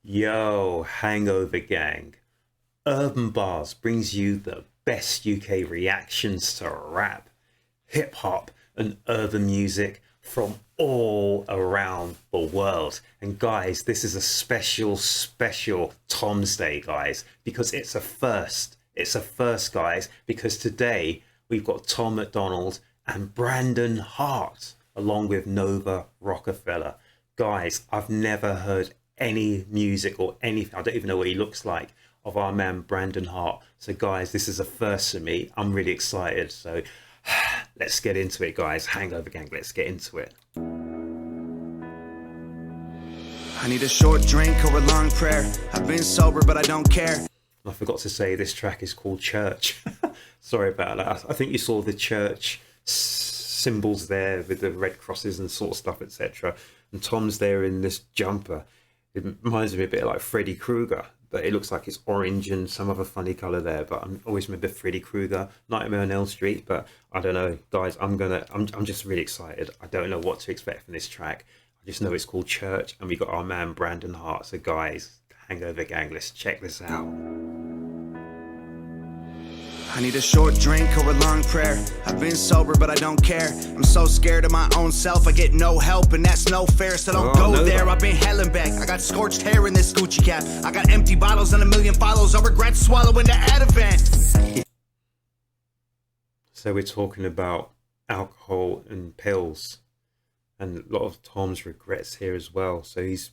Yo, Hangover Gang. Urb'n Barz brings you the best UK reactions to rap, hip hop, and urban music from all around the world. And guys, this is a special Tom's Day, guys, because it's a first. It's a first, guys, because today we've got Tom MacDonald and Brandon Hart along with Nova Rockafeller. Guys, I've never heard any music or anything. I don't even know what he looks like, of our man Brandon Hart. So guys, this is a first for me. I'm really excited. So let's get into it, guys. Hangover Gang, let's get into it. I need a short drink or a long prayer. I've been sober, but I don't care. I forgot to say this track is called Church. Sorry about that. I think you saw the church symbols there with the red crosses and sort of stuff, etc. And Tom's there in this jumper. It reminds me a bit like Freddy Krueger, but it looks like it's orange and some other funny color there. But I'm always remember Freddy Krueger, Nightmare on Elm Street. But I don't know, guys. I'm just really excited. I don't know what to expect from this track. I just know it's called Church, and we got our man Brandon Hart. So guys, Hangover Gang, let's check this out. I need a short drink or a long prayer. I've been sober, but I don't care. I'm so scared of my own self, I get no help, and that's no fair. So don't go there. I've been hell and back. I got scorched hair in this Gucci cap. I got empty bottles and a million follows. I regret swallowing the Ativan. So we're talking about alcohol and pills, and a lot of Tom's regrets here as well. So he's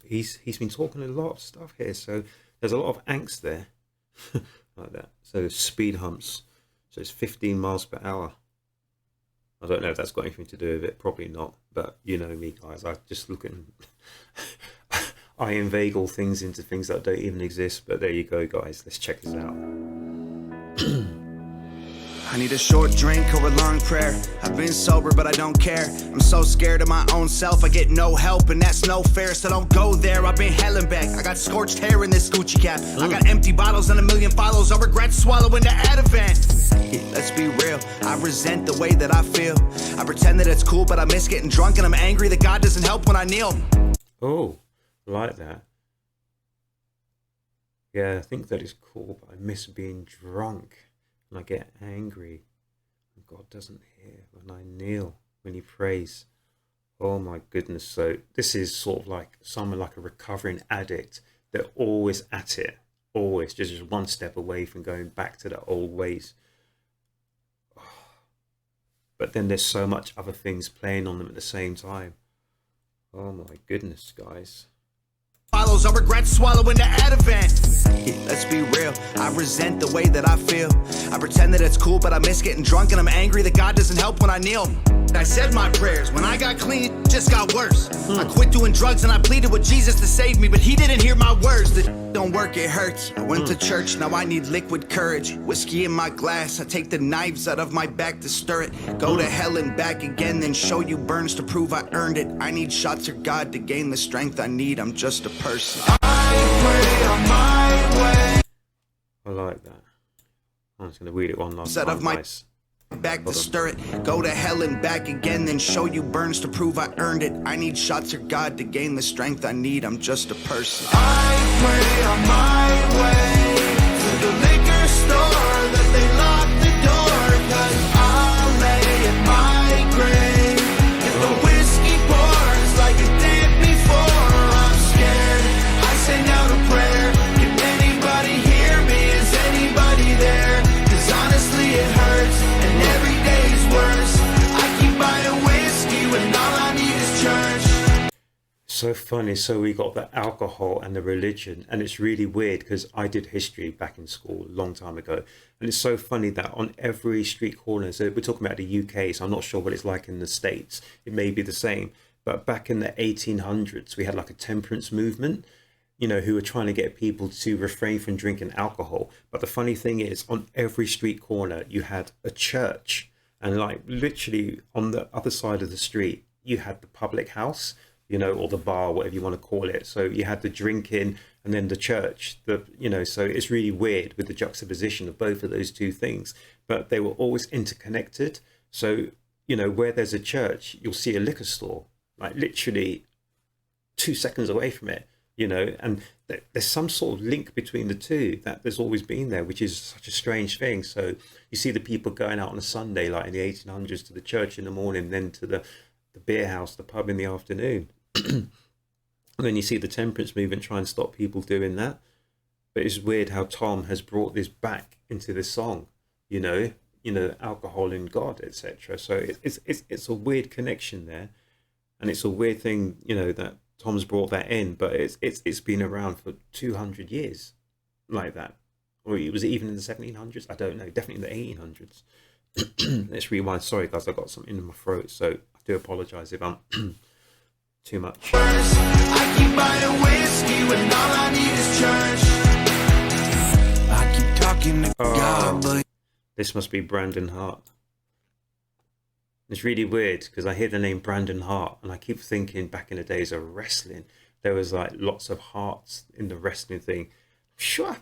been talking a lot of stuff here. So there's a lot of angst there, like that. So speed humps. So it's 15 miles per hour. I don't know if that's got anything to do with it. Probably not. But you know me, guys. I just look at I inveigle things into things that don't even exist. But there you go, guys. Let's check this out. I need a short drink or a long prayer. I've been sober, but I don't care. I'm so scared of my own self, I get no help, and that's no fair. So don't go there. I've been hell and back. I got scorched hair in this Gucci cap. I got empty bottles and a million follows. I regret swallowing the Ativan. Let's be real, I resent the way that I feel. I pretend that it's cool, but I miss getting drunk, and I'm angry that God doesn't help when I kneel. Oh, like that. Yeah, I think that is cool, but I miss being drunk. And I get angry, and God doesn't hear when I kneel, when he prays. Oh my goodness. So this is sort of like someone like a recovering addict. They're always at it, always just one step away from going back to the old ways. But then there's so much other things playing on them at the same time. Oh my goodness, guys. Follows, I regret swallowing the Ativan. Let's be real, I resent the way that I feel. I pretend that it's cool, but I miss getting drunk, and I'm angry that God doesn't help when I kneel. I said my prayers, when I got clean, it just got worse. I quit doing drugs and I pleaded with Jesus to save me, but he didn't hear my words. The don't work, it hurts. I went to church, now I need liquid courage. Whiskey in my glass, I take the knives out of my back to stir it. Go to hell and back again, then show you burns to prove I earned it. I need shots of God to gain the strength I need, I'm just a person. I pray on my way. I like that. I'm just going to read it one last time, of my guys. Back to stir it, go to hell and back again, then show you burns to prove I earned it. I need shots of God to gain the strength I need, I'm just a person. I pray on my way to the liquor store that they lock the door, cause I'll lay in my grave if the whiskey pours like it did before. I'm scared, I send out a prayer. Can anybody hear me? Is anybody there? Cause honestly it hurts. Every day's worse. I keep buying whiskey when all I need is church. So funny. So we got the alcohol and the religion, and it's really weird because I did history back in school a long time ago, and it's so funny that on every street corner, so we're talking about the UK, so I'm not sure what it's like in the States, it may be the same, but back in the 1800s we had like a temperance movement, you know, who were trying to get people to refrain from drinking alcohol. But the funny thing is, on every street corner you had a church, and like literally on the other side of the street you had the public house, you know, or the bar, whatever you want to call it. So you had the drinking and then the church, you know, so it's really weird with the juxtaposition of both of those two things, but they were always interconnected. So, you know, where there's a church, you'll see a liquor store, like literally 2 seconds away from it. you know, and there's some sort of link between the two that there's always been there, which is such a strange thing. So you see the people going out on a Sunday, like in the 1800s, to the church in the morning, then to the beer house, the pub in the afternoon. And then you see the temperance movement try and stop people doing that. But it's weird how Tom has brought this back into this song, you know, alcohol and God, etc. So it's a weird connection there, and it's a weird thing, you know, that Tom's brought that in. But it's been around for 200 years, like that, or it was even in the 1700s. I don't know, definitely in the 1800s. Let's rewind. Sorry guys, I got something in my throat, so I do apologize if I'm too much. I keep buying whiskey when all I need is church. I keep talking to God, but this must be Brandon Hart. It's really weird because I hear the name Brandon Hart and I keep thinking back in the days of wrestling, there was like lots of hearts in the wrestling thing. I'm sure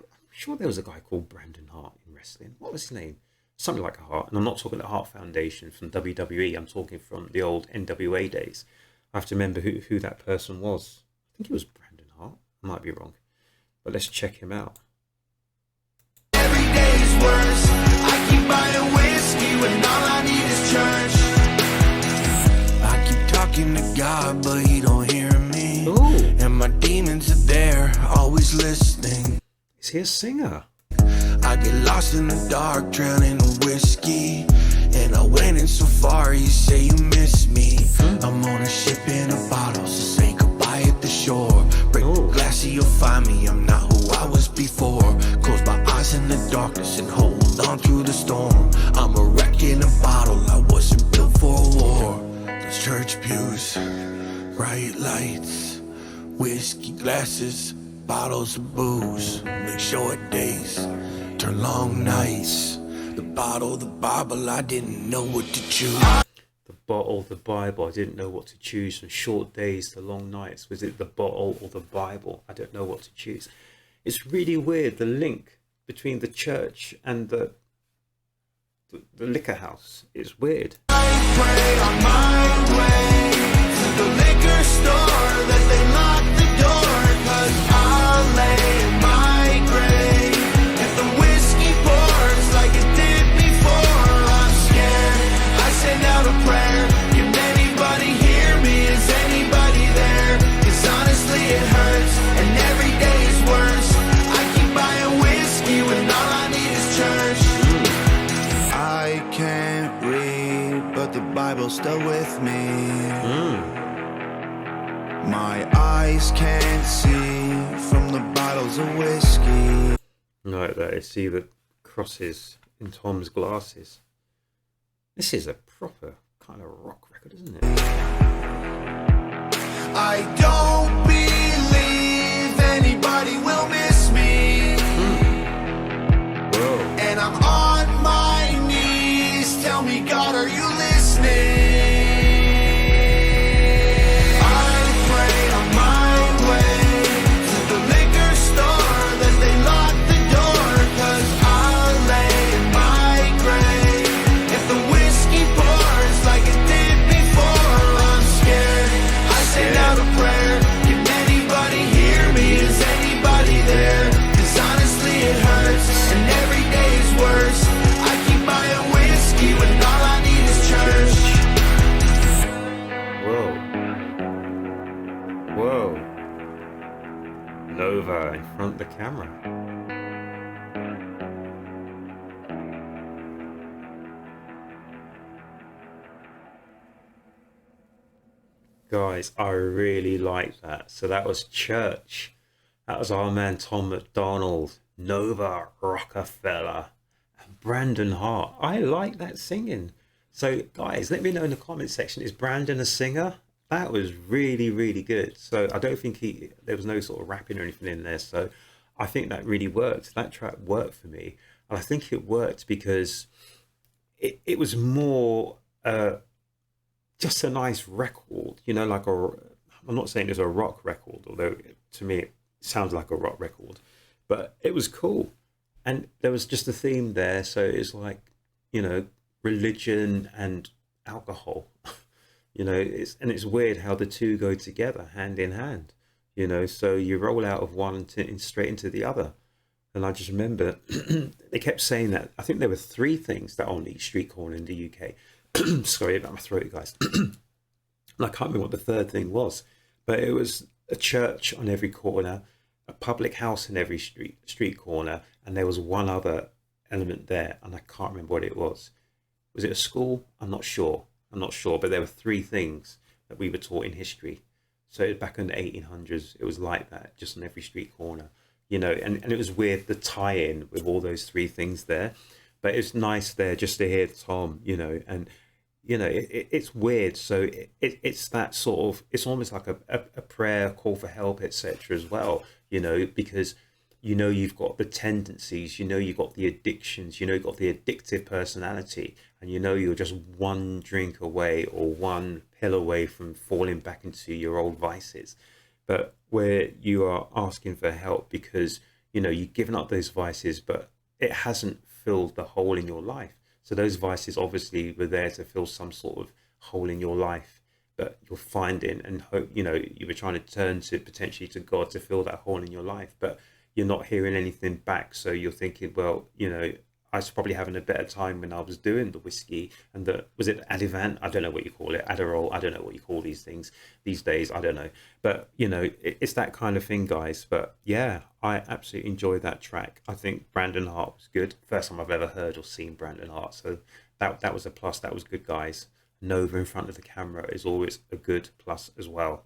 there was a guy called Brandon Hart in wrestling. What was his name? Something like a Hart. And I'm not talking the Hart Foundation from WWE. I'm talking from the old NWA days. I have to remember who that person was. I think it was Brandon Hart. I might be wrong. But let's check him out. every day's worse. I keep buying whiskey when all I need is church. I keep talking to God, but he don't hear me. Ooh. And my demons are there, always listening. Is he a singer? I get lost in the dark, drowning in whiskey. And I went in so far, you say you miss me. I'm on a ship in a bottle, so say goodbye at the shore. Break the glass so you'll find me, I'm not who I was before. Close my eyes in the darkness and hold on through the storm. I'm a wreck in a bottle, I wasn't built for a war. Those church pews, bright lights, whiskey glasses, bottles of booze. Make short days, turn long nights. The bottle, the Bible, I didn't know what to choose. The bottle, the Bible, I didn't know what to choose. From short days to long nights. Was it the bottle or the Bible? I don't know what to choose. It's really weird, the link between the church and the liquor house. It's weird. I pray on my way to the liquor store that they lock the door, 'cause I'll lay in my grave if the whiskey pours like it did before. I'm scared, I send out a prayer. Can anybody hear me? Is anybody there? 'Cause honestly it hurts and every day is worse. I keep buying whiskey when all I need is church. I can't read, but the Bible's still with me. My eyes can't see from the bottles of whiskey. Like that, I see the crosses in Tom's glasses. This is a proper kind of rock record, isn't it? I don't believe anybody will miss me. Whoa. And I'm on my knees. Tell me, God, are you listening? I pray on my way to the liquor store that they lock the door, 'cause I'll lay in my grave if the whiskey pours like it did before. I'm scared, I send out a prayer. Can anybody hear me? Is anybody there? 'Cause honestly it hurts and every day is worse. I keep buying whiskey when all I need is church. Whoa. Whoa. Nova in front of the camera. Guys, I really like that. So that was Church. That was our man Tom MacDonald, Nova, Rockafeller, and Brandon Hart. I like that singing. So guys, let me know in the comment section, is Brandon a singer? That was really, really good. So I don't think there was no sort of rapping or anything in there. So I think that really worked. That track worked for me. And I think it worked because it was more just a nice record, you know, like I'm not saying it's a rock record, although to me it sounds like a rock record, but it was cool. And there was just a theme there. So it's like, you know, religion and alcohol, you know, it's weird how the two go together hand in hand, you know, so you roll out of one straight into the other. And I just remember they kept saying that. I think there were three things that on each street corner in the UK. Sorry about my throat, guys. And I can't remember what the third thing was, but it was a church on every corner, a public house in every street corner, and there was one other element there, and I can't remember what it was. Was it a school? I'm not sure. But there were three things that we were taught in history. So back in the 1800s, it was like that, just on every street corner, you know, and it was weird, the tie-in with all those three things there. But it's nice there just to hear Tom, you know, and, you know, it's weird. So it's that sort of, it's almost like a prayer, call for help, etc. as well, you know, because you know you've got the tendencies, you know you've got the addictions, you know you've got the addictive personality, and you know you're just one drink away or one pill away from falling back into your old vices. But where you are asking for help because, you know, you've given up those vices, but it hasn't filled the hole in your life. So those vices obviously were there to fill some sort of hole in your life, but you're finding and hope, you know, you were trying to turn to potentially to God to fill that hole in your life, but you're not hearing anything back. So you're thinking, well, you know, I was probably having a better time when I was doing the whiskey and was it Adivant? I don't know what you call it. Adderall. I don't know what you call these things these days. I don't know. But, you know, it's that kind of thing, guys. But yeah, I absolutely enjoyed that track. I think Brandon Hart was good. First time I've ever heard or seen Brandon Hart. So that was a plus. That was good, guys. Nova in front of the camera is always a good plus as well.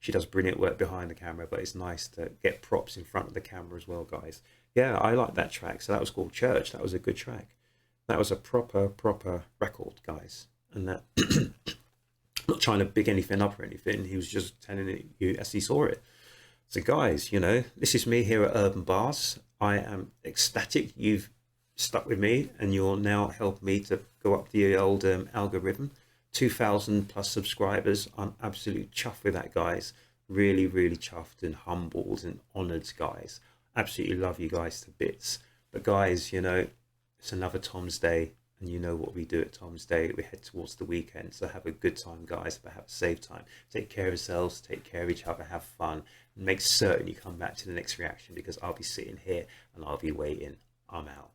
She does brilliant work behind the camera, but it's nice to get props in front of the camera as well, guys. Yeah, I like that track. So that was called Church. That was a good track. That was a proper record, guys. And that, not trying to big anything up or anything. He was just telling you as he saw it. So, guys, you know, this is me here at Urb'n Barz. I am ecstatic you've stuck with me, and you'll now help me to go up the old algorithm. 2,000 plus subscribers. I'm absolutely chuffed with that, guys. Really chuffed and humbled and honored, guys. Absolutely love you guys to bits. But guys, you know, it's another Tom's Day, and you know what we do at Tom's Day. We head towards the weekend, so have a good time, guys, but have a safe time. Take care of yourselves, take care of each other, have fun, and make certain you come back to the next reaction, because I'll be sitting here and I'll be waiting. I'm out.